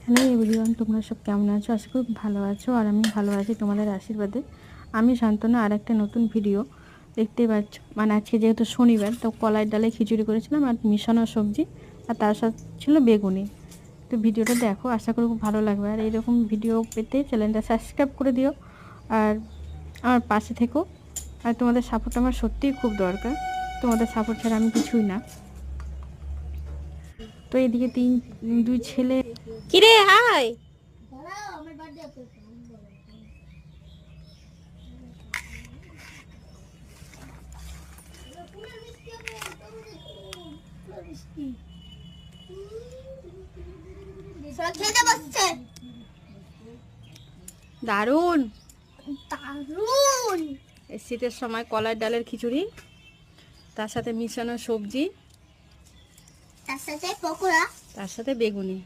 Hello everyone, তোমরা সব কেমন আছো? আশা করি ভালো আছো আর আমি ভালো আছি তোমাদের আশীর্বাদে। আমি শান্তনা আর একটা নতুন ভিডিও দেখতেই পাচ্ছ। মানে আজকে যেহেতু শনিবার, তো কলাই ডালে খিচুড়ি করেছিলাম আর মিশানো সবজি, আর তার সাথে ছিল বেগুনি। তো ভিডিওটা দেখো, আশা করি খুব ভালো লাগবে। আর এইরকম ভিডিও পেতে চ্যানেলটা সাবস্ক্রাইব করে দিও আর আমার পাশে থেকো। আর তোমাদের সাপোর্ট আমার সত্যিই খুব দরকার, তোমাদের সাপোর্ট ছাড়া আমি কিছুই না। তো এইদিকে দুই ছেলে। কিরে হাই দারুণ দারুন। এই শীতের সময় কলাই ডালের খিচুড়ি, তার সাথে মিশানো সবজি, তার সাথে পকোড়া, তার সাথে বেগুনি।